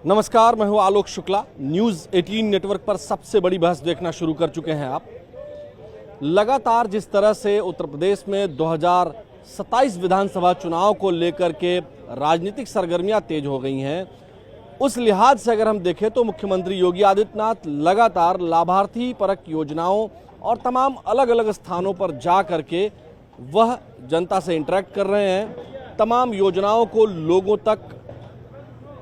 नमस्कार, मैं हूं आलोक शुक्ला। न्यूज़ 18 नेटवर्क पर सबसे बड़ी बहस देखना शुरू कर चुके हैं आप। लगातार जिस तरह से उत्तर प्रदेश में 2027 विधानसभा चुनाव को लेकर के राजनीतिक सरगर्मियां तेज हो गई हैं, उस लिहाज से अगर हम देखें तो मुख्यमंत्री योगी आदित्यनाथ लगातार लाभार्थी परक योजनाओं और तमाम अलग अलग स्थानों पर जा करके वह जनता से इंटरेक्ट कर रहे हैं, तमाम योजनाओं को लोगों तक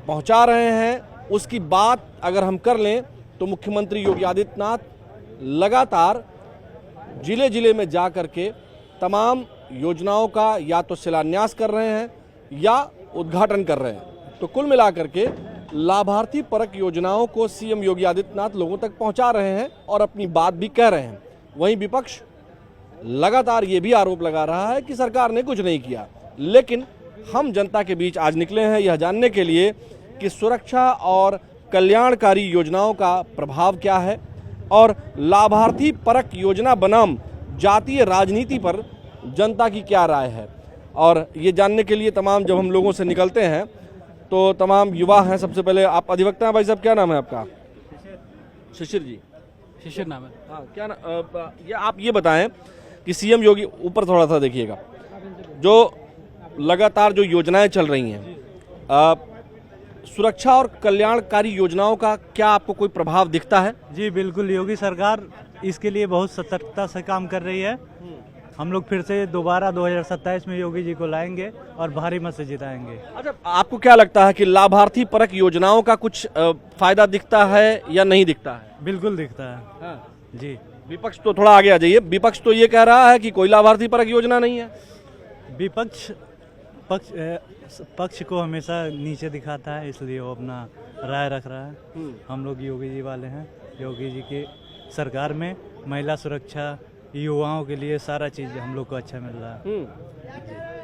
पहुंचा रहे हैं। उसकी बात अगर हम कर लें तो मुख्यमंत्री योगी आदित्यनाथ लगातार जिले जिले में जा करके तमाम योजनाओं का या तो शिलान्यास कर रहे हैं या उद्घाटन कर रहे हैं। तो कुल मिलाकर के लाभार्थी परक योजनाओं को सीएम योगी आदित्यनाथ लोगों तक पहुंचा रहे हैं और अपनी बात भी कह रहे हैं। वहीं विपक्ष लगातार ये भी आरोप लगा रहा है कि सरकार ने कुछ नहीं किया। लेकिन हम जनता के बीच आज निकले हैं यह जानने के लिए कि सुरक्षा और कल्याणकारी योजनाओं का प्रभाव क्या है और लाभार्थी परक योजना बनाम जातीय राजनीति पर जनता की क्या राय है। और ये जानने के लिए तमाम जब हम लोगों से निकलते हैं तो तमाम युवा हैं। सबसे पहले आप अधिवक्ता हैं, भाई साहब क्या नाम है आपका? शिशिर जी। शिशिर नाम है। हाँ, क्या ये आप ये बताएं कि सीएम योगी, ऊपर थोड़ा सा देखिएगा, जो लगातार जो योजनाएं चल रही हैं, सुरक्षा और कल्याणकारी योजनाओं का क्या आपको कोई प्रभाव दिखता है? जी बिल्कुल, योगी सरकार इसके लिए बहुत सतर्कता से काम कर रही है। हम लोग फिर से दोबारा 2027 में योगी जी को लाएंगे और भारी मत से जिताएंगे। अच्छा, आपको क्या लगता है कि लाभार्थी परक योजनाओं का कुछ फायदा दिखता है या नहीं दिखता है? बिल्कुल दिखता है। हाँ। जी। विपक्ष तो थोड़ा आगे आ जाइए। विपक्ष तो ये कह रहा है कि कोई लाभार्थी परक योजना नहीं है। विपक्ष पक्ष को हमेशा नीचे दिखाता है, इसलिए वो अपना राय रख रहा है। हम लोग योगी जी वाले हैं। योगी जी की सरकार में महिला सुरक्षा, युवाओं के लिए सारा चीज हम लोग को अच्छा मिल रहा है।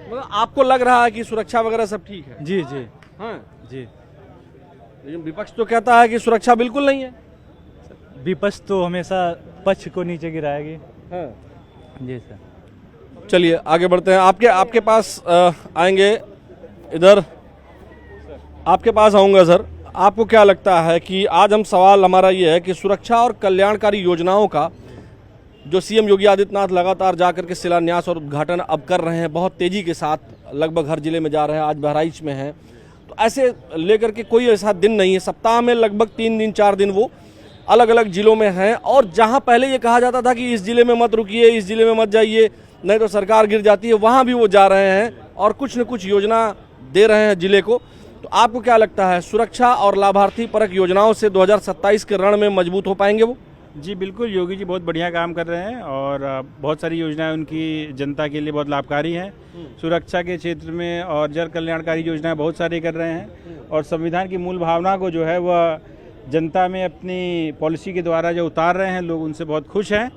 मतलब आपको लग रहा है कि सुरक्षा वगैरह सब ठीक है? जी जी हाँ जी। लेकिन विपक्ष तो कहता है कि सुरक्षा बिल्कुल नहीं है। विपक्ष तो हमेशा पक्ष को नीचे गिराएगी। हाँ। जी सर। चलिए आगे बढ़ते हैं। आपके पास आएंगे, इधर आपके पास आऊंगा सर। आपको क्या लगता है कि आज सवाल हमारा ये है कि सुरक्षा और कल्याणकारी योजनाओं का जो सीएम योगी आदित्यनाथ लगातार जाकर के शिलान्यास और उद्घाटन अब कर रहे हैं, बहुत तेजी के साथ लगभग हर जिले में जा रहे हैं, आज बहराइच में हैं, तो ऐसे लेकर के कोई ऐसा दिन नहीं है, सप्ताह में लगभग 3 दिन 4 दिन वो अलग अलग जिलों में हैं। और जहां पहले ये कहा जाता था कि इस जिले में मत रुकिए, इस जिले में मत जाइए, नहीं तो सरकार गिर जाती है, वहां भी वो जा रहे हैं और कुछ न कुछ योजना दे रहे हैं जिले को। तो आपको क्या लगता है, सुरक्षा और लाभार्थी परक योजनाओं से 2027 के रण में मजबूत हो पाएंगे वो? जी बिल्कुल, योगी जी बहुत बढ़िया काम कर रहे हैं और बहुत सारी योजनाएं उनकी जनता के लिए बहुत लाभकारी हैं। सुरक्षा के क्षेत्र में और जन कल्याणकारी योजनाएं बहुत सारी कर रहे हैं और संविधान की मूल भावना को जो है वह जनता में अपनी पॉलिसी के द्वारा जो उतार रहे हैं, लोग उनसे बहुत खुश हैं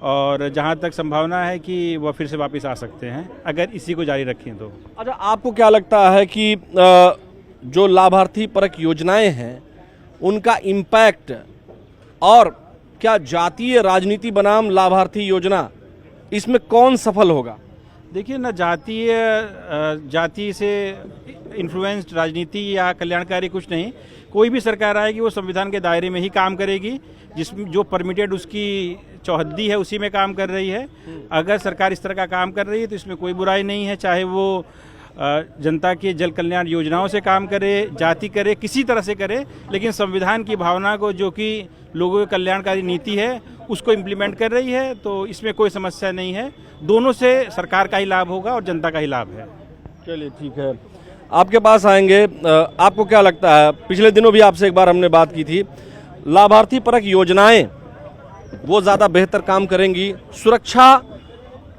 और जहां तक संभावना है कि वह फिर से वापस आ सकते हैं अगर इसी को जारी रखें तो। अच्छा, आपको क्या लगता है कि जो लाभार्थी परक योजनाएं हैं उनका इम्पैक्ट और क्या जातीय राजनीति बनाम लाभार्थी योजना, इसमें कौन सफल होगा? देखिए ना, जाति से इन्फ्लुएंस्ड राजनीति या कल्याणकारी कुछ नहीं। कोई भी सरकार आएगी वो संविधान के दायरे में ही काम करेगी, जिसमें जो परमिटेड उसकी चौहद्दी है उसी में काम कर रही है। अगर सरकार इस तरह का काम कर रही है तो इसमें कोई बुराई नहीं है, चाहे वो जनता के जल कल्याण योजनाओं से काम करे, जाति करे, किसी तरह से करे, लेकिन संविधान की भावना को, जो कि लोगों की कल्याणकारी नीति है, उसको इम्प्लीमेंट कर रही है। तो इसमें कोई समस्या नहीं है, दोनों से सरकार का ही लाभ होगा और जनता का ही लाभ है। चलिए ठीक है, आपके पास आएंगे। आपको क्या लगता है, पिछले दिनों भी आपसे एक बार हमने बात की थी, लाभार्थी परक योजनाएं वो ज़्यादा बेहतर काम करेंगी, सुरक्षा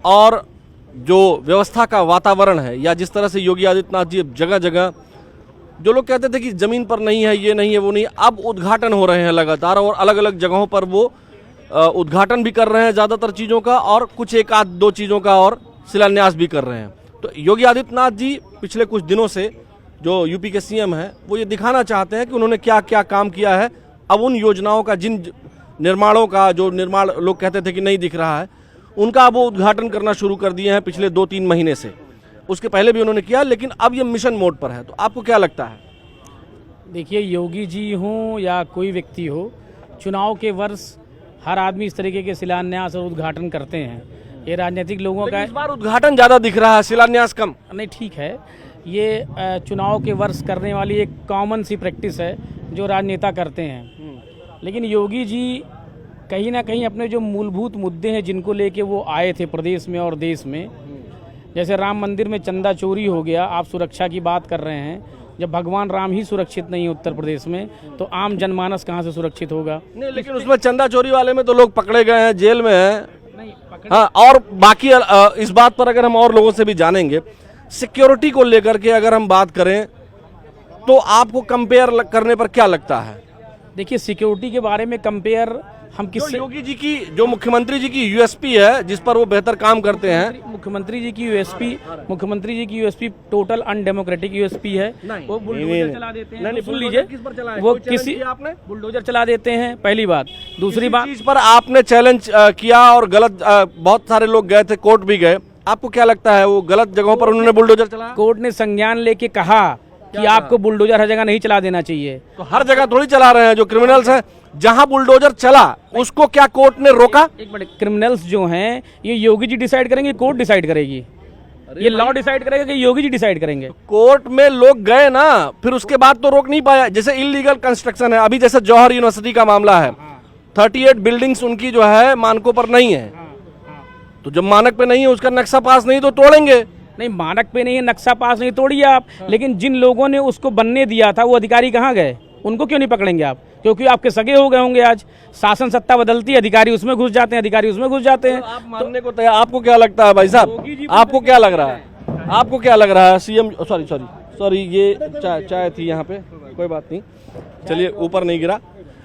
और जो व्यवस्था का वातावरण है, या जिस तरह से योगी आदित्यनाथ जी जगह जगह, जो लोग कहते थे कि ज़मीन पर नहीं है, ये नहीं है, वो नहीं, अब उद्घाटन हो रहे हैं लगातार और अलग अलग जगहों पर वो उद्घाटन भी कर रहे हैं ज़्यादातर चीज़ों का और कुछ एक आध दो चीज़ों का और शिलान्यास भी कर रहे हैं। तो योगी आदित्यनाथ जी पिछले कुछ दिनों से, जो यूपी के सीएम हैं, वो ये दिखाना चाहते हैं कि उन्होंने क्या क्या काम किया है। अब उन योजनाओं का, जिन निर्माणों का जो निर्माण लोग कहते थे कि नहीं दिख रहा है, उनका अब वो उद्घाटन करना शुरू कर दिए हैं पिछले 2-3 महीने से। उसके पहले भी उन्होंने किया, लेकिन अब ये मिशन मोड पर है। तो आपको क्या लगता है? देखिए, योगी जी हों या कोई व्यक्ति हो, चुनाव के वर्ष हर आदमी इस तरीके के शिलान्यास और उद्घाटन करते हैं। ये राजनीतिक लोगों का लेकिन इस बार उद्घाटन ज्यादा दिख रहा है, शिलान्यास कम। नहीं, ठीक है, ये चुनाव के वर्ष करने वाली एक कॉमन सी प्रैक्टिस है जो राजनेता करते हैं। लेकिन योगी जी कहीं ना कहीं अपने जो मूलभूत मुद्दे हैं जिनको लेके वो आए थे प्रदेश में और देश में, जैसे राम मंदिर में चंदा चोरी हो गया, आप सुरक्षा की बात कर रहे हैं। जब भगवान राम ही सुरक्षित नहीं है उत्तर प्रदेश में, तो आम जनमानस कहाँ से सुरक्षित होगा? नहीं, लेकिन उसमें चंदा चोरी वाले में तो लोग पकड़े गए हैं, जेल में हैं। नहीं पकड़ हाँ, और बाकी इस बात पर अगर हम और लोगों से भी जानेंगे, सिक्योरिटी को लेकर के अगर हम बात करें तो आपको कंपेयर करने पर क्या लगता है? देखिए, सिक्योरिटी के बारे में कंपेयर हम जो किससे, योगी जी की, जो मुख्यमंत्री जी की यूएसपी है, जिस पर वो बेहतर काम करते हैं, मुख्यमंत्री जी की यूएसपी टोटल अनडेमोक्रेटिक यूएसपी है। वो बुलडोजर चला देते हैं। नहीं, सुन लीजिए, किस पर चला है? वो कोई चैलेंज किसी किया आपने? बुलडोजर चला देते हैं, पहली बात। दूसरी बात, चीज पर आपने चैलेंज किया और गलत, बहुत सारे लोग गए थे, कोर्ट भी गए। आपको क्या लगता है वो गलत जगहों पर उन्होंने बुलडोजर चलाया? कोर्ट ने संज्ञान लेके कहा कि आपको बुलडोजर हर जगह नहीं चला देना चाहिए। तो हर जगह थोड़ी चला रहे हैं जो क्रिमिनल्स हैं। जहां बुलडोजर चला उसको क्या कोर्ट ने रोका? एक मिनट, क्रिमिनल्स जो हैं ये योगी जी डिसाइड करेंगे, कोर्ट डिसाइड करेगी? ये लॉ डिसाइड करेगा कि योगी जी डिसाइड करेंगे? कोर्ट में लोग गए ना, फिर उसके बाद तो रोक नहीं पाया। जैसे इलीगल कंस्ट्रक्शन है, अभी जैसे जौहर यूनिवर्सिटी का मामला है, 38 बिल्डिंग्स उनकी जो है मानकों पर नहीं है। तो जब मानक पे नहीं है, उसका नक्शा पास नहीं, तो तोड़ेंगे। नहीं, मानक पे नहीं है, नक्शा पास नहीं, तोड़िए आप। लेकिन जिन लोगों ने उसको बनने दिया था वो अधिकारी कहाँ गए? उनको क्यों नहीं पकड़ेंगे आप? क्योंकि आपके सगे हो गए होंगे। आज शासन सत्ता बदलती है, अधिकारी उसमें घुस जाते हैं, अधिकारी उसमें घुस जाते हैं। आप मानने को तैयार? आपको क्या लगता है भाई साहब, आपको क्या लग रहा है? आपको क्या लग रहा है? सीएम, सॉरी, ये चाय थी यहाँ पे, कोई बात नहीं, चलिए, ऊपर नहीं गिरा।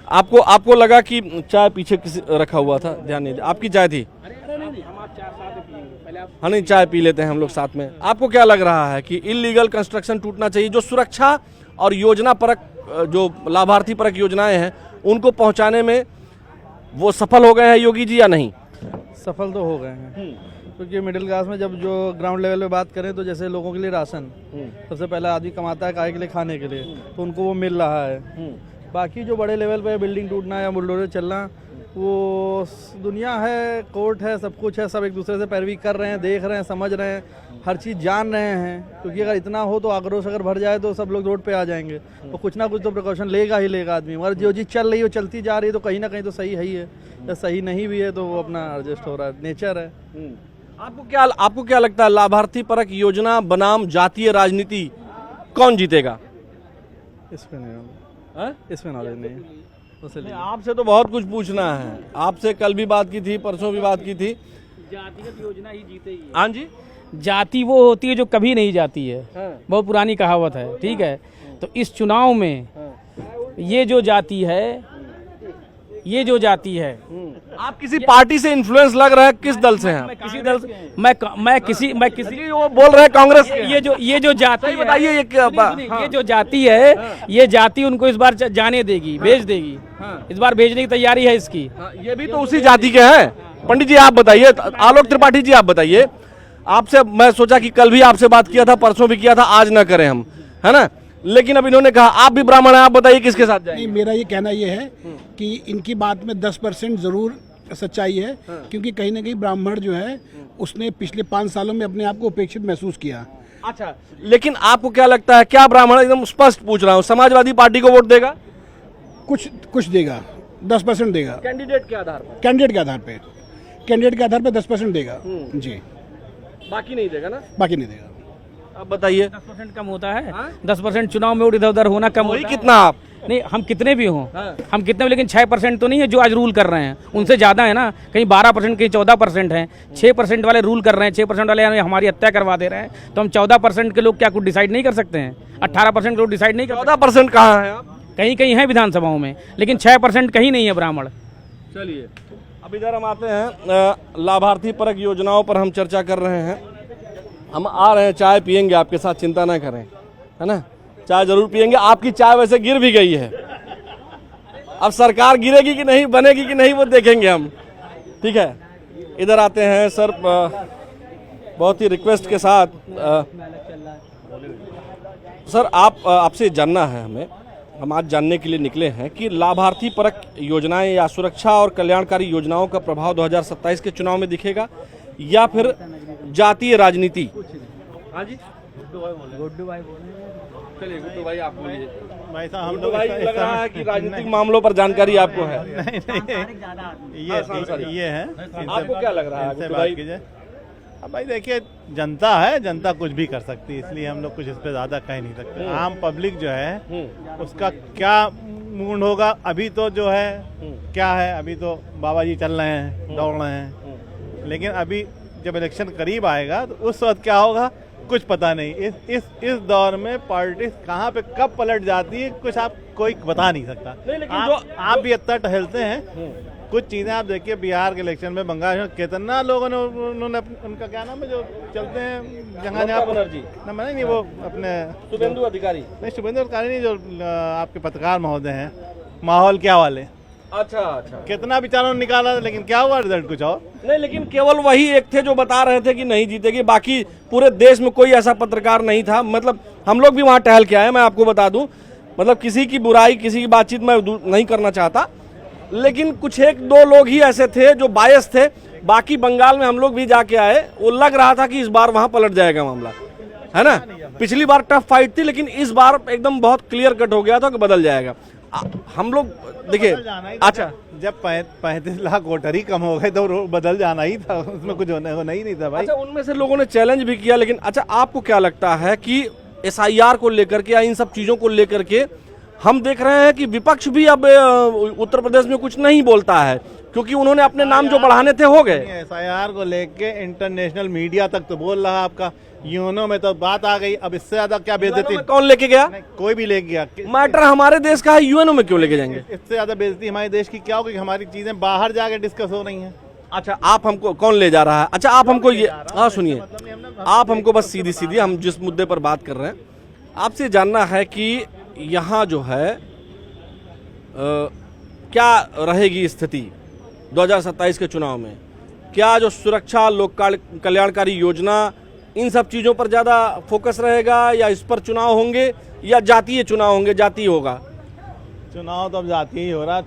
आपको लगा कि चाय पीछे किसी रखा हुआ था? ध्यान नहीं, आपकी चाय थी? हाँ, नहीं, चाय पी लेते हैं हम लोग साथ में। आपको क्या लग रहा है कि इलीगल कंस्ट्रक्शन टूटना चाहिए? जो सुरक्षा और योजना परक, जो लाभार्थी परक योजनाएं हैं, उनको पहुंचाने में वो सफल हो गए हैं योगी जी या नहीं? सफल तो हो गए हैं, क्योंकि मिडिल क्लास में जब जो ग्राउंड लेवल पे बात करें तो जैसे लोगों के लिए राशन, सबसे पहला आदमी कमाता है काहे के लिए? खाने के लिए, तो उनको वो मिल रहा है। बाकी जो बड़े लेवल पे बिल्डिंग टूटना या बुलडोजर चलना, वो दुनिया है, कोर्ट है, सब कुछ है, सब एक दूसरे से पैरवी कर रहे हैं, देख रहे हैं, समझ रहे हैं, हर चीज़ जान रहे हैं। क्योंकि अगर इतना हो तो आक्रोश अगर भर जाए तो सब लोग रोड पे आ जाएंगे, तो कुछ ना कुछ तो प्रिकॉशन लेगा ही लेगा आदमी। मगर जो चीज़ चल रही है वो चलती जा रही है, तो कहीं ना कहीं तो सही है ही है, या सही नहीं भी है तो वो अपना एडजस्ट हो रहा है, नेचर है। आपको क्या लगता है, लाभार्थी परक योजना बनाम जातीय राजनीति कौन जीतेगा? इसमें नहीं, इसमें नॉलेज नहीं है। नहीं, आपसे तो बहुत कुछ पूछना है। आपसे कल भी बात की थी, परसों भी बात की थी। जातिगत योजना ही जीतेगी। हाँ जी, जाति वो होती है जो कभी नहीं जाती है, बहुत पुरानी कहावत है, ठीक है? तो इस चुनाव में ये जो जाति है, आप किसी पार्टी से इन्फ्लुएंस लग रहा है? किस दल से हैं? किसी दल से, मैं किसी वो बोल रहे हैं कांग्रेस के। ये जो जाति है, बताइए, ये क्या ये जो जाति है, ये जाति उनको इस बार जाने देगी, भेज देगी। इस बार भेजने की तैयारी है इसकी। ये भी तो उसी जाति के हैं। पंडित जी आप बताइए, आलोक त्रिपाठी जी आप बताइए। आपसे मैं सोचा कि कल भी आपसे बात किया था, परसों भी किया था, आज ना करें हम, है ना? लेकिन अब इन्होंने कहा आप भी ब्राह्मण हैं, आप बताइए किसके साथ जाएंगे? नहीं, मेरा ये कहना ये है कि इनकी बात में 10% जरूर सच्चाई है, क्योंकि कहीं ना कहीं ब्राह्मण जो है उसने पिछले 5 सालों में अपने आप को उपेक्षित महसूस किया। अच्छा, लेकिन आपको क्या लगता है, क्या ब्राह्मण, एकदम स्पष्ट पूछ रहा हूँ, समाजवादी पार्टी को वोट देगा? कुछ देगा, 10% देगा। कैंडिडेट के आधार पर? कैंडिडेट के आधार पे 10% देगा जी, बाकी नहीं देगा ना? बाकी नहीं देगा। आप बताइए। 10% कम होता है? 10% चुनाव में इधर उधर होना कम होता है। कितना आप? नहीं, हम कितने भी हों, हम कितने भी, लेकिन 6% तो नहीं है जो आज रूल कर रहे हैं, उनसे ज़्यादा है ना। कहीं 12%, कहीं 14% है। 6% वाले रूल कर रहे हैं, 6% वाले हमारी हत्या करवा दे रहे हैं, तो हम 14% के लोग क्या कुछ डिसाइड नहीं कर सकते हैं? 18% के लोग डिसाइड नहीं कर सकते? 14% कहाँ है आप? कहीं कहीं है विधानसभाओं में, लेकिन 6% कहीं नहीं है ब्राह्मण। चलिए, अब इधर हम आते हैं, लाभार्थी परक योजनाओं पर हम चर्चा कर रहे हैं। हम आ रहे हैं, चाय पियेंगे आपके साथ, चिंता ना करें, है ना? चाय जरूर पियेंगे। आपकी चाय वैसे गिर भी गई है, अब सरकार गिरेगी कि नहीं, बनेगी कि नहीं, वो देखेंगे हम, ठीक है? इधर आते हैं सर, बहुत ही रिक्वेस्ट के साथ। सर आपसे जानना है हमें हम आज जानने के लिए निकले हैं कि लाभार्थी परक योजनाएं या सुरक्षा और कल्याणकारी योजनाओं का प्रभाव 2027 के चुनाव में दिखेगा या फिर जातीय राजनीति। हाँ जी, गुड्डू भाई चलिए गुड्डू भाई आप बोलिए। भाई साहब हम गुड्डू भाई लग रहा है कि राजनीतिक मामलों पर जानकारी आपको है। ये है, आपको क्या लग रहा है इनसे गुड्डू बात भाई? कीजिए। अब भाई देखिए, जनता है, जनता कुछ भी कर सकती है, इसलिए हम लोग कुछ इस पे ज़्यादा कह नहीं सकते। आम पब्लिक जो है उसका क्या मूड होगा, अभी तो जो है क्या है, अभी तो बाबा जी चल रहे हैं, दौड़ रहे हैं, लेकिन अभी जब इलेक्शन करीब आएगा तो उस वक्त क्या होगा कुछ पता नहीं। इस दौर में पार्टी कहाँ पे कब पलट जाती है कुछ आप कोई बता नहीं सकता। नहीं, लेकिन आप भी इतना टहलते हैं, कुछ चीज़ें आप देखिए, बिहार के इलेक्शन में, बंगाल में कितना लोगों ने उन्होंने उनका क्या नाम है जो चलते हैं जगह जगह बनर्जी ना, मैंने नहीं, वो अपने शुभेंदु अधिकारी। नहीं, शुभेंदु अधिकारी नहीं, जो आपके पत्रकार महोदय हैं, माहौल क्या वाले, अच्छा कितना विचारों ने निकाला, लेकिन क्या हुआ रिजल्ट कुछ और। नहीं, लेकिन केवल वही एक थे जो बता रहे थे कि नहीं जीतेगी, बाकी पूरे देश में कोई ऐसा पत्रकार नहीं था। मतलब हम लोग भी वहां टहल के आए, मैं आपको बता दूं, मतलब किसी की बुराई, किसी की बातचीत मैं नहीं करना चाहता, लेकिन कुछ एक दो लोग ही ऐसे थे जो बायस थे। बाकी बंगाल में हम लोग भी जाके आए, वो लग रहा था कि इस बार वहां पलट जाएगा मामला, है ना। पिछली बार टफ फाइट थी, लेकिन इस बार एकदम बहुत क्लियर कट हो गया था कि बदल जाएगा। हम लोग देखिए, अच्छा जब 35 लाख वोटर ही कम हो गए तो बदल जाना ही था, उसमें कुछ होना ही नहीं था भाई। अच्छा, उनमें से लोगों ने चैलेंज भी किया, लेकिन अच्छा आपको क्या लगता है कि SIR को लेकर के या इन सब चीजों को लेकर के हम देख रहे हैं कि विपक्ष भी अब उत्तर प्रदेश में कुछ नहीं बोलता है, क्योंकि उन्होंने अपने नाम जो बढ़ाने थे हो गए। SIR को लेके इंटरनेशनल मीडिया तक तो बोल रहा है, आपका यूनो में तो बात आ गई, अब इससे ज्यादा क्या बेइज्जती कौन लेके गया? कोई भी ले गया। मैटर हमारे देश का है, UNO में क्यों लेके जाएंगे? इससे ज्यादा बेइज्जती हमारे देश की क्या होगी, हमारी चीजें बाहर जाके डिस्कस हो रही हैं। अच्छा, आप हमको कौन ले जा रहा है? अच्छा, आप हमको ये, हाँ सुनिए, आप हमको बस सीधी सीधी हम जिस मुद्दे पर बात कर रहे हैं आपसे जानना है कि यहाँ जो है क्या रहेगी स्थिति 2027 के चुनाव में? क्या जो सुरक्षा, लोक कल्याणकारी योजना, इन सब चीज़ों पर ज़्यादा फोकस रहेगा, या इस पर चुनाव होंगे, या जातीय चुनाव होंगे, जातीय होगा? चुनाव तो अब जातीय ही हो रहा,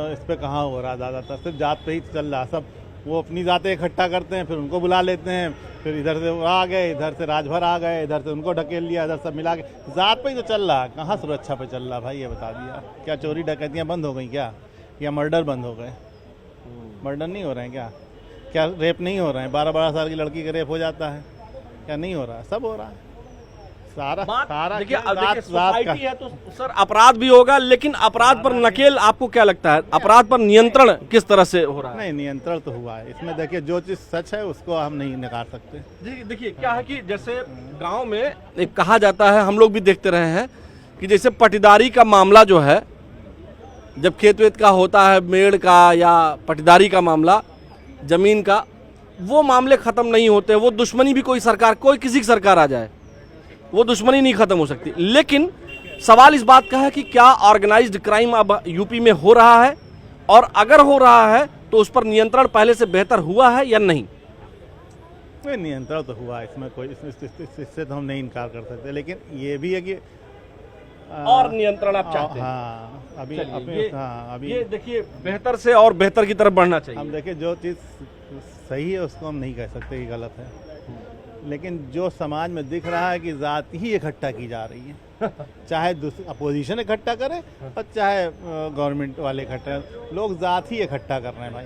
इस पे कहाँ हो रहा, ज़्यादातर सिर्फ जात पे ही चल रहा सब। वो अपनी जातें इकट्ठा करते हैं, फिर उनको बुला लेते हैं, फिर इधर से वो आ गए, इधर से राजभर आ गए, इधर से उनको ढकेल लिया, इधर सब मिला के जात पे ही तो चल रहा। कहाँ सुरक्षा पे चल रहा भाई, ये बता दिया। क्या चोरी डकैतियाँ बंद हो गई क्या, या मर्डर बंद हो गए? मर्डर नहीं हो रहे हैं क्या? क्या रेप नहीं हो रहे हैं? 12-12 साल की लड़की का रेप हो जाता है, क्या नहीं हो रहा है? सब हो रहा है, सारा देखिए, खेल रात का। सोसाइटी है तो सर अपराध भी होगा, लेकिन अपराध पर नकेल आपको क्या लगता है, अपराध पर नियंत्रण किस तरह से हो रहा है? नहीं, नियंत्रण तो हुआ है इसमें। देखिए, जो चीज़ सच है उसको हम नहीं नकार सकते। देखिए क्या है कि जैसे गांव में एक कहा जाता है, हम लोग भी देखते रहे हैं कि जैसे पटीदारी का मामला जो है, जब खेत वेत का होता है, मेड़ का या पटीदारी का मामला, जमीन का, वो मामले खत्म नहीं होते। वो दुश्मनी भी कोई सरकार, कोई किसी की सरकार आ जाए, वो दुश्मनी नहीं खत्म हो सकती। लेकिन सवाल इस बात का है कि क्या ऑर्गेनाइज्ड क्राइम अब यूपी में हो रहा है, और अगर हो रहा है तो उस पर नियंत्रण पहले से बेहतर हुआ है या नहीं? नियंत्रण तो हुआ है, इसमें कोई इससे तो हम नहीं इनकार कर सकते, लेकिन ये भी है कि और नियंत्रण आप चाहते हैं? हाँ, अभी ये देखिए, बेहतर से और बेहतर की तरफ बढ़ना चाहिए। हम देखिए, जो चीज़ सही है उसको हम नहीं कह सकते कि गलत है, लेकिन जो समाज में दिख रहा है कि जात ही इकट्ठा की जा रही है, चाहे अपोजिशन इकट्ठा करे और चाहे गवर्नमेंट वाले इकट्ठा, लोग जात ही इकट्ठा कर रहे हैं भाई।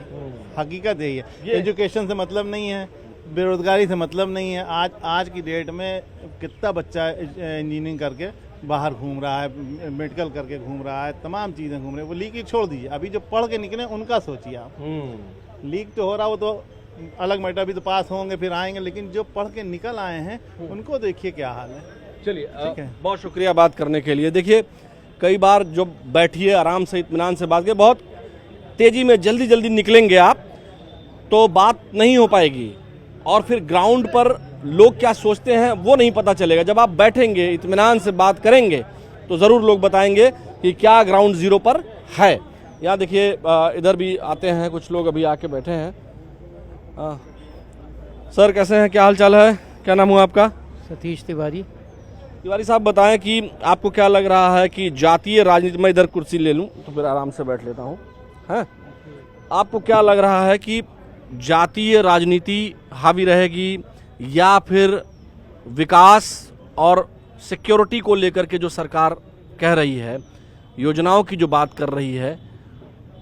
हकीकत यही है। एजुकेशन से मतलब नहीं है, बेरोजगारी से मतलब नहीं है। आज की डेट में कितना बच्चा इंजीनियरिंग करके बाहर घूम रहा है, मेडिकल करके घूम रहा है, तमाम चीज़ें घूम रहे हैं। वो लीक ही छोड़ दीजिए, अभी जो पढ़ के निकले उनका सोचिए आप। लीक तो हो रहा, वो तो अलग मैटर, भी तो पास होंगे फिर आएंगे, लेकिन जो पढ़ के निकल आए हैं उनको देखिए क्या हाल है। चलिए, बहुत शुक्रिया बात करने के लिए। देखिए, कई बार जो बैठिए आराम से, इत्मीनान से बात करें, बहुत तेजी में जल्दी जल्दी निकलेंगे आप तो बात नहीं हो पाएगी, और फिर ग्राउंड पर लोग क्या सोचते हैं वो नहीं पता चलेगा। जब आप बैठेंगे, इत्मीनान से बात करेंगे, तो ज़रूर लोग बताएंगे कि क्या ग्राउंड जीरो पर है। यहाँ देखिए, इधर भी आते हैं कुछ लोग, अभी आके बैठे हैं। सर कैसे हैं, क्या हाल चाल है, क्या नाम हुआ आपका? सतीश तिवारी। तिवारी साहब बताएं कि आपको क्या लग रहा है कि जातीय राजनीति, मैं इधर कुर्सी ले लूं तो फिर आराम से बैठ लेता हूं, हैं? आपको क्या लग रहा है कि जातीय राजनीति हावी रहेगी या फिर विकास और सिक्योरिटी को लेकर के जो सरकार कह रही है, योजनाओं की जो बात कर रही है,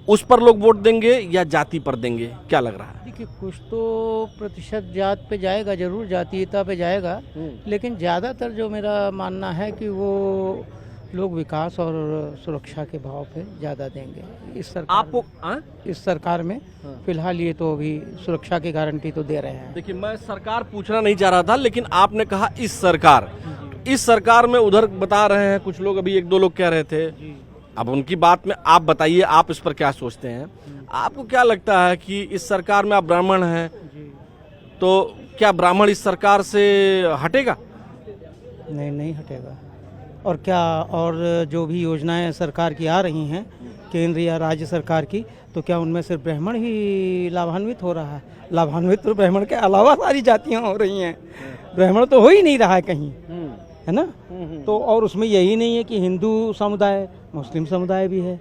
उस पर लोग वोट देंगे या जाति पर देंगे? क्या लग रहा है? देखिए, कुछ तो प्रतिशत जात पे जाएगा, जरूर जातीयता पे जाएगा, लेकिन ज़्यादातर जो मेरा मानना है कि वो लोग विकास और सुरक्षा के भाव पे ज़्यादा देंगे इस सरकार आपको इस सरकार में। फिलहाल ये तो अभी सुरक्षा की गारंटी तो दे रहे हैं। देखिए, मैं सरकार पूछना नहीं चाह रहा था, लेकिन आपने कहा इस सरकार में उधर बता रहे हैं कुछ लोग, अभी एक दो लोग कह रहे थे, अब उनकी बात में आप बताइए, आप इस पर क्या सोचते हैं? आपको क्या लगता है कि इस सरकार में आप ब्राह्मण हैं, तो क्या ब्राह्मण इस सरकार से हटेगा? नहीं, नहीं हटेगा। और क्या, और जो भी योजनाएं सरकार की आ रही हैं, केंद्र या राज्य सरकार की, तो क्या उनमें सिर्फ ब्राह्मण ही लाभान्वित हो रहा है? लाभान्वित तो ब्राह्मण के अलावा सारी जातियां हो रही हैं, ब्राह्मण तो हो ही नहीं रहा है कहीं, है ना? तो और उसमें यही नहीं है कि हिंदू समुदाय, मुस्लिम समुदाय भी है,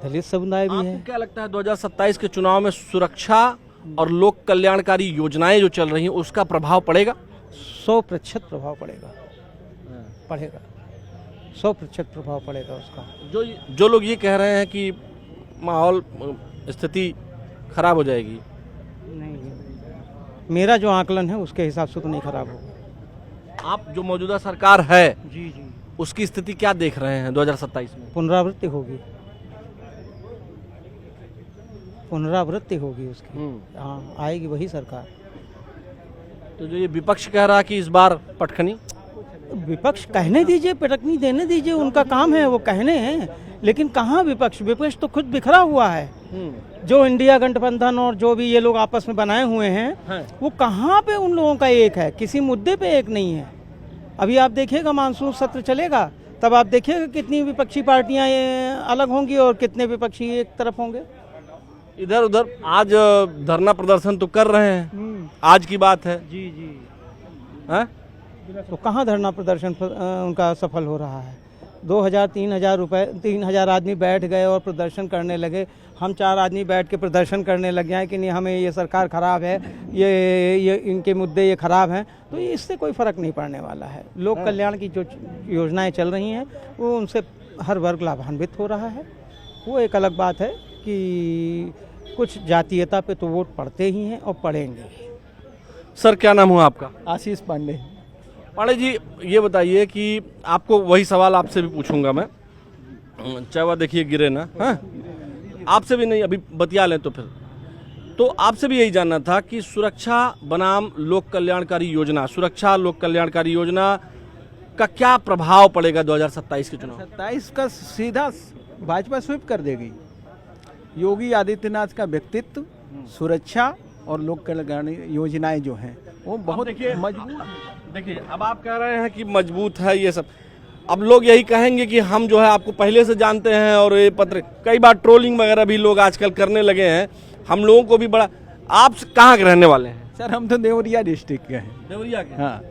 दलित समुदाय भी है। आपको क्या लगता है 2027 के चुनाव में सुरक्षा और लोक कल्याणकारी योजनाएं जो चल रही हैं उसका प्रभाव पड़ेगा? 100% प्रभाव पड़ेगा, 100% प्रभाव पड़ेगा उसका। जो लोग ये कह रहे हैं कि माहौल, स्थिति खराब हो जाएगी, नहीं, मेरा जो आकलन है उसके हिसाब से तो नहीं खराब होगा। आप जो मौजूदा सरकार है जी, उसकी स्थिति क्या देख रहे हैं 2027 में? पुनरावृत्ति होगी उसकी। हाँ, आएगी वही सरकार। तो जो ये विपक्ष कह रहा कि इस बार पटखनी, विपक्ष कहने दीजिए, पटकनी देने दीजिए, उनका काम है, वो कहने हैं, लेकिन कहाँ विपक्ष तो खुद बिखरा हुआ है। जो इंडिया गठबंधन और जो भी ये लोग आपस में बनाए हुए हैं, वो कहाँ पे उन लोगों का एक है? किसी मुद्दे पे एक नहीं है। अभी आप देखिएगा, मानसून सत्र चलेगा, तब आप देखिएगा कितनी विपक्षी पार्टियां अलग होंगी और कितने विपक्षी एक तरफ होंगे। इधर उधर आज धरना प्रदर्शन तो कर रहे हैं, आज की बात है। जी, हैं? तो कहाँ धरना प्रदर्शन उनका सफल हो रहा है? 3,000 आदमी बैठ गए और प्रदर्शन करने लगे। हम 4 आदमी बैठ के प्रदर्शन करने लग गए कि नहीं, हमें ये सरकार खराब है, ये इनके मुद्दे ये खराब हैं, तो इससे कोई फ़र्क नहीं पड़ने वाला है। लोक कल्याण की जो योजनाएं चल रही हैं वो उनसे हर वर्ग लाभान्वित हो रहा है। वो एक अलग बात है कि कुछ जातीयता पे तो वोट पड़ते ही हैं और पड़ेंगे। सर, क्या नाम हुआ आपका? आशीष पांडे। पांडे जी, ये बताइए कि आपको वही सवाल आपसे भी पूछूंगा मैं, चाहे देखिए गिरे ना, हाँ? आपसे भी नहीं, अभी बतिया लें तो फिर तो आपसे भी यही जानना था कि सुरक्षा बनाम लोक कल्याणकारी योजना, सुरक्षा लोक कल्याणकारी योजना का क्या प्रभाव पड़ेगा 2027 के चुनाव? 27 का सीधा भाजपा स्वीप कर देगी। योगी आदित्यनाथ का व्यक्तित्व, सुरक्षा और लोक कल्याण योजनाएं जो हैं वो बहुत मजबूत। देखिए, अब आप कह रहे हैं कि मजबूत है ये सब, अब लोग यही कहेंगे कि हम जो है आपको पहले से जानते हैं, और ये पत्र कई बार ट्रोलिंग वगैरह भी लोग आजकल करने लगे हैं, हम लोगों को भी बड़ा। आप कहाँ के रहने वाले हैं? सर, हम तो देवरिया डिस्ट्रिक्ट के हैं। देवरिया के? हाँ।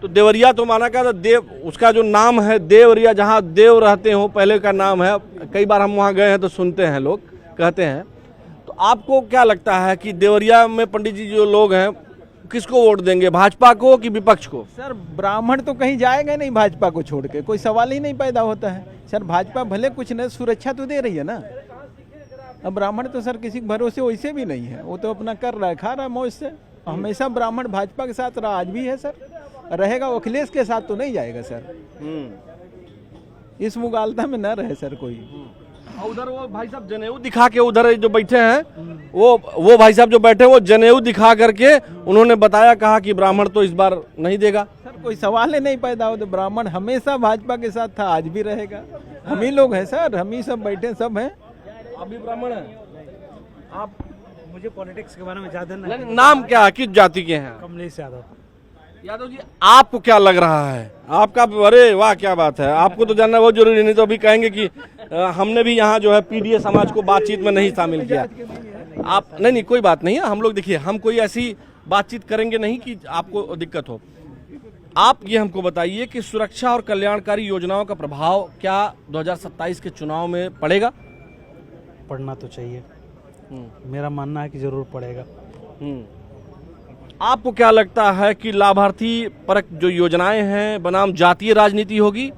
तो देवरिया तो माना क्या था, देव, उसका जो नाम है देवरिया, जहाँ देव रहते हो पहले का नाम है। कई बार हम वहाँ गए हैं तो सुनते हैं, लोग कहते हैं। तो आपको क्या लगता है कि देवरिया में पंडित जी जो लोग हैं, किसको वोट देंगे, भाजपा को कि विपक्ष को? सर, ब्राह्मण तो कहीं जाएगा नहीं भाजपा को छोड़ के, कोई सवाल ही नहीं पैदा होता है। सर, भाजपा भले कुछ न सुरक्षा तो दे रही है ना, अब ब्राह्मण तो सर किसी के भरोसे वैसे भी नहीं है, वो तो अपना कर रहा है, खा रहा है मौज से। हमेशा ब्राह्मण भाजपा के साथ रहा, आज भी है सर, रहेगा। अखिलेश के साथ तो नहीं जाएगा सर, इस मुगालता में न रहे सर कोई। उधर वो भाई साहब जनेऊ दिखा के, उधर जो बैठे हैं वो भाई साहब जो बैठे हैं, वो जनेऊ दिखा करके उन्होंने बताया, कहा कि ब्राह्मण तो इस बार नहीं देगा। सर, कोई सवाल ही नहीं पैदा हो, तो ब्राह्मण हमेशा भाजपा के साथ था, आज भी रहेगा। हम ही लोग हैं सर, हम ही सब बैठे सब हैं। अभी ब्राह्मण है आप? मुझे पॉलिटिक्स के बारे में ज़्यादा नहीं। नाम क्या, किस जाति के हैं? कमलेश यादव। यादव जी, आपको क्या लग रहा है? आपका, अरे वाह क्या बात है, आपको तो जानना बहुत जरूरी, नहीं तो अभी कहेंगे कि हमने भी यहाँ जो है पीडीए समाज को बातचीत में नहीं शामिल किया। आप नहीं, कोई बात नहीं है, हम लोग देखिए, हम कोई ऐसी बातचीत करेंगे नहीं कि आपको दिक्कत हो। आप ये हमको बताइए कि सुरक्षा और कल्याणकारी योजनाओं का प्रभाव क्या 2027 के चुनाव में पड़ेगा? पढ़ना तो चाहिए, मेरा मानना है कि जरूर पड़ेगा। आपको क्या लगता है कि लाभार्थी परक जो योजनाएं हैं बनाम जातीय राजनीति होगी?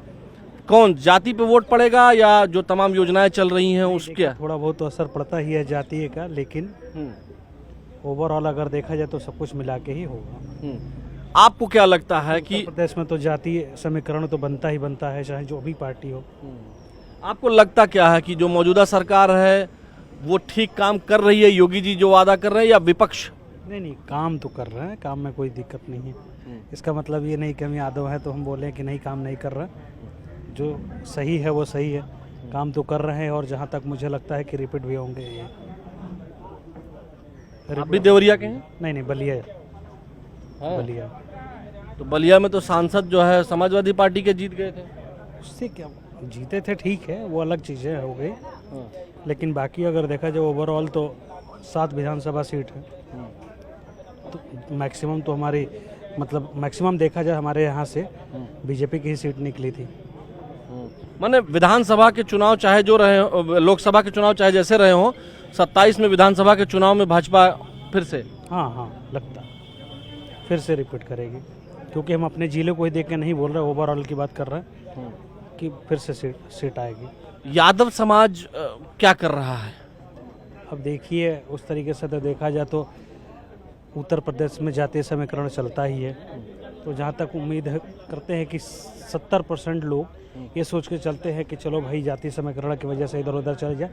कौन जाति पे वोट पड़ेगा या जो तमाम योजनाएं चल रही हैं उसके? थोड़ा बहुत तो असर पड़ता ही है जातीय का, लेकिन ओवरऑल अगर देखा जाए तो सब कुछ मिला के ही होगा। आपको क्या लगता है कि उत्तर प्रदेश में तो जातीय समीकरण तो बनता ही बनता है, चाहे जो भी पार्टी हो। आपको लगता क्या है कि जो मौजूदा सरकार है वो ठीक काम कर रही है, योगी जी जो वादा कर रहे हैं, या विपक्ष? नहीं, काम तो कर रहे हैं, काम में कोई दिक्कत नहीं है। इसका मतलब ये नहीं कि हम यादव हैं तो हम बोलें कि नहीं काम नहीं कर रहे। जो सही है वो सही है, काम तो कर रहे हैं, और जहाँ तक मुझे लगता है कि रिपीट भी होंगे ये। आप भी देवरिया के हैं? नहीं, बलिया। बलिया तो बलिया में तो सांसद जो है समाजवादी पार्टी के जीत गए थे। उससे क्या जीते थे, ठीक है, वो अलग चीज़ें हो गई, लेकिन बाकी अगर देखा जाए ओवरऑल तो 7 विधानसभा सीट है, तो मैक्सिमम तो हमारी मतलब मैक्सिमम देखा जाए हमारे यहाँ से बीजेपी की ही सीट निकली थी। माने विधानसभा के चुनाव चाहे जो रहे हो, लोकसभा के चुनाव चाहे जैसे रहे हो, 27 में विधानसभा के चुनाव में भाजपा फिर से? हाँ, लगता फिर से रिपीट करेगी, क्योंकि हम अपने जिले को ही देख के नहीं बोल रहे, ओवरऑल की बात कर रहे हैं कि फिर से सीट आएगी। यादव समाज क्या कर रहा है? अब देखिए, उस तरीके से तो देखा जाए तो उत्तर प्रदेश में जातीय समीकरण चलता ही है, तो जहाँ तक उम्मीद करते हैं कि 70% लोग ये सोच के चलते हैं कि चलो भाई जातीय समीकरण की वजह से इधर उधर चल जाए,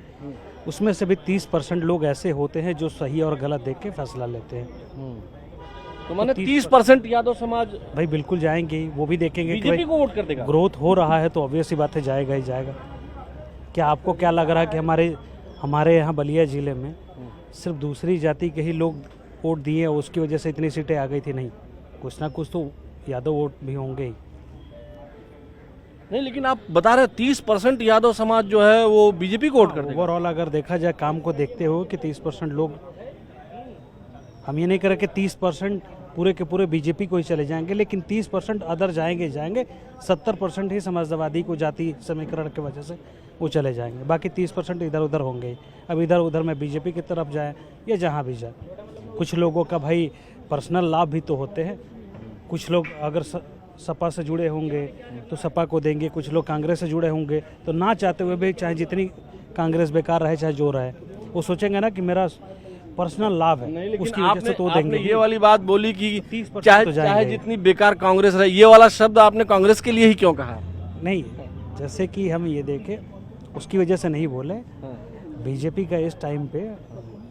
उसमें से भी 30% लोग ऐसे होते हैं जो सही और गलत देख के फैसला लेते हैं। तो माने 30% यादव समाज भाई बिल्कुल जाएंगे ही, वो भी देखेंगे कि बीजेपी को वोट कर देगा। ग्रोथ हो रहा है तो ऑब्वियस ही बात है, जाएगा ही जाएगा। क्या आपको क्या लग रहा है कि हमारे यहाँ बलिया जिले में सिर्फ दूसरी जाति के ही लोग वोट दिए और उसकी वजह से इतनी सीटें आ गई थी? नहीं, कुछ ना कुछ तो यादव वोट भी होंगे ही। नहीं, लेकिन आप बता रहे 30% यादव समाज जो है वो बीजेपी को वोट कर देगा। ओवरऑल अगर देखा जाए काम को देखते हुए कि 30% लोग, हम ये नहीं करें कि 30% पूरे के पूरे बीजेपी को ही चले जाएंगे, लेकिन 30% अदर जाएंगे 70% ही समाजवादी को जाति समीकरण की वजह से वो चले जाएंगे, बाकी 30% इधर उधर होंगे ही। अब इधर उधर में बीजेपी की तरफ जाए या जहाँ भी जाए, कुछ लोगों का भाई पर्सनल लाभ भी तो होते हैं। कुछ लोग अगर सपा से जुड़े होंगे तो सपा को देंगे, कुछ लोग कांग्रेस से जुड़े होंगे तो ना चाहते हुए भी, चाहे जितनी कांग्रेस बेकार रहे चाहे जो रहे, वो सोचेंगे ना कि मेरा पर्सनल लाभ है, उसकी वजह से तो देंगे। ये वाली बात बोली कि चाहे जितनी बेकार कांग्रेस रहे, ये वाला शब्द आपने कांग्रेस के लिए ही क्यों कहा? नहीं, जैसे कि हम ये देखें, उसकी वजह से नहीं बोले। बीजेपी का इस टाइम पे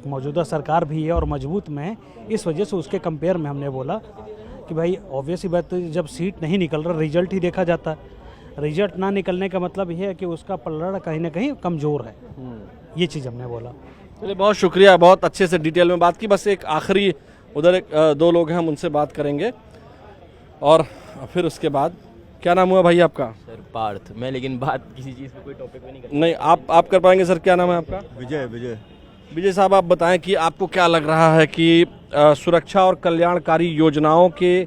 मौजूदा सरकार भी है और मजबूत में है, इस वजह से उसके कंपेयर में हमने बोला कि भाई ऑब्वियस ही बात, जब सीट नहीं निकल रहा, रिजल्ट ही देखा जाता है। रिजल्ट ना निकलने का मतलब ये है कि उसका पलड़ा कहीं ना कहीं कमज़ोर है, ये चीज़ हमने बोला। चलिए, बहुत शुक्रिया, बहुत अच्छे से डिटेल में बात की। बस एक आखिरी उधर 2 लोग हैं, हम उनसे बात करेंगे और फिर उसके बाद। क्या नाम हुआ भाई आपका? सर पार्थ। मैं लेकिन बात किसी चीज़ पे कोई टॉपिक पे नहीं कर। नहीं, आप कर पाएंगे सर। क्या नाम है आपका? विजय साहब, आप बताएं कि आपको क्या लग रहा है कि सुरक्षा और कल्याणकारी योजनाओं के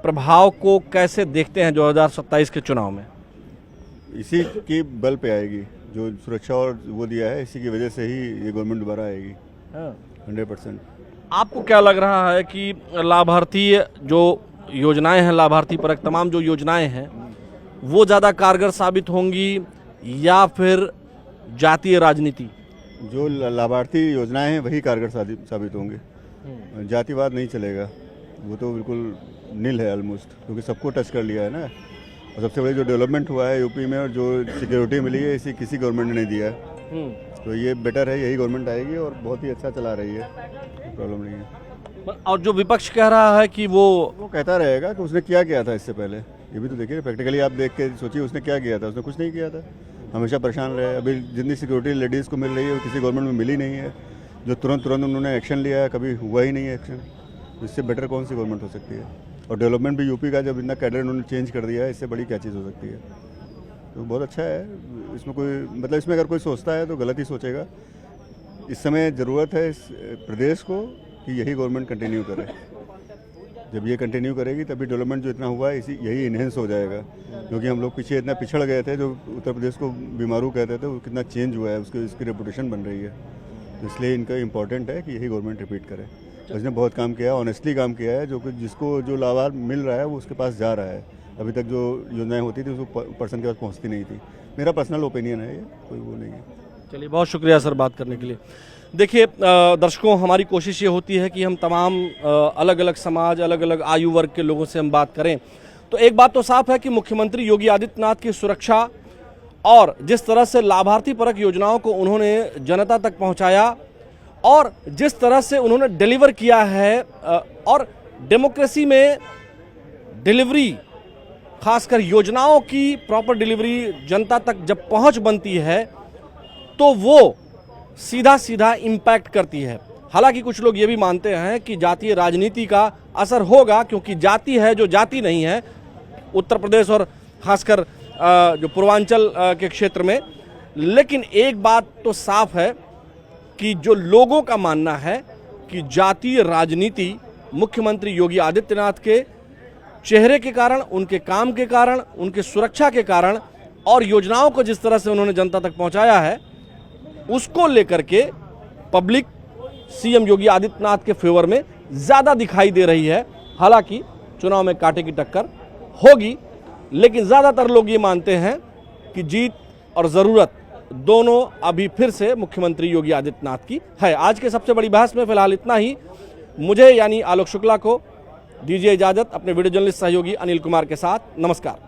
प्रभाव को कैसे देखते हैं 2027 के चुनाव में? इसी की बल पे आएगी, जो सुरक्षा और वो दिया है, इसी की वजह से ही ये गवर्नमेंट दोबारा आएगी 100%। आपको क्या लग रहा है कि लाभार्थी जो योजनाएं हैं, लाभार्थी परक तमाम जो योजनाएं हैं, वो ज़्यादा कारगर साबित होंगी या फिर जातीय राजनीति? जो लाभार्थी योजनाएं हैं वही कारगर साबित होंगे, जातिवाद नहीं चलेगा, वो तो बिल्कुल नील है ऑलमोस्ट, क्योंकि सबको टच कर लिया है ना। और सबसे बड़ी जो डेवलपमेंट हुआ है यूपी में और जो सिक्योरिटी मिली है, इसी किसी गवर्नमेंट ने नहीं दिया है, तो ये बेटर है, यही गवर्नमेंट आएगी और बहुत ही अच्छा चला रही है, प्रॉब्लम नहीं है। और जो विपक्ष कह रहा है कि वो कहता रहेगा कि उसने क्या था इससे पहले, ये भी तो देखिए प्रैक्टिकली, आप देख के सोचिए उसने क्या किया था। उसने कुछ नहीं किया था, हमेशा परेशान रहे। अभी जितनी सिक्योरिटी लेडीज़ को मिल रही है वो किसी गवर्नमेंट में मिली नहीं है, जो तुरंत उन्होंने एक्शन लिया है, कभी हुआ ही नहीं है एक्शन। इससे बेटर कौन सी गवर्नमेंट हो सकती है? और डेवलपमेंट भी यूपी का जब इतना कैडर उन्होंने चेंज कर दिया है, इससे बड़ी क्या चीज़ हो सकती है? तो बहुत अच्छा है। इसमें कोई मतलब, इसमें अगर कोई सोचता है तो गलत ही सोचेगा। इस समय ज़रूरत है इस प्रदेश को कि यही गवर्नमेंट कंटिन्यू करे। जब ये कंटिन्यू करेगी तभी डेवलपमेंट जो इतना हुआ है यही इन्हेंस हो जाएगा, क्योंकि हम लोग पीछे इतना पिछड़ गए थे। जो उत्तर प्रदेश को बीमारू कहते थे वो कितना चेंज हुआ है, उसकी रेपुटेशन बन रही है। तो इसलिए इनका इम्पोर्टेंट है कि यही गवर्नमेंट रिपीट करे। उसने बहुत काम किया है, ऑनेस्टली काम किया है, जो कि जिसको जो लाभ मिल रहा है वो उसके पास जा रहा है। अभी तक जो योजनाएं होती थी उसको पर्सन के पास पहुंचती नहीं थी। मेरा पर्सनल ओपिनियन है, ये कोई वो नहीं है। चलिए, बहुत शुक्रिया सर बात करने के लिए। देखिए दर्शकों, हमारी कोशिश ये होती है कि हम तमाम अलग अलग समाज, अलग अलग आयु वर्ग के लोगों से हम बात करें। तो एक बात तो साफ है कि मुख्यमंत्री योगी आदित्यनाथ की सुरक्षा और जिस तरह से लाभार्थी परक योजनाओं को उन्होंने जनता तक पहुंचाया और जिस तरह से उन्होंने डिलीवर किया है, और डेमोक्रेसी में डिलीवरी, खासकर योजनाओं की प्रॉपर डिलीवरी जनता तक जब पहुंच बनती है तो वो सीधा सीधा इम्पैक्ट करती है। हालांकि कुछ लोग ये भी मानते हैं कि जातीय राजनीति का असर होगा, क्योंकि जाति है जो जाति नहीं है उत्तर प्रदेश और खासकर जो पूर्वांचल के क्षेत्र में। लेकिन एक बात तो साफ है कि जो लोगों का मानना है कि जातीय राजनीति मुख्यमंत्री योगी आदित्यनाथ के चेहरे के कारण, उनके काम के कारण, उनके सुरक्षा के कारण और योजनाओं को जिस तरह से उन्होंने जनता तक पहुंचाया है, उसको लेकर के पब्लिक सीएम योगी आदित्यनाथ के फेवर में ज़्यादा दिखाई दे रही है। हालांकि चुनाव में कांटे की टक्कर होगी, लेकिन ज़्यादातर लोग ये मानते हैं कि जीत और ज़रूरत दोनों अभी फिर से मुख्यमंत्री योगी आदित्यनाथ की है। आज के सबसे बड़ी बहस में फिलहाल इतना ही। मुझे यानी आलोक शुक्ला को दीजिए इजाज़त अपने वीडियो जर्नलिस्ट सहयोगी अनिल कुमार के साथ। नमस्कार।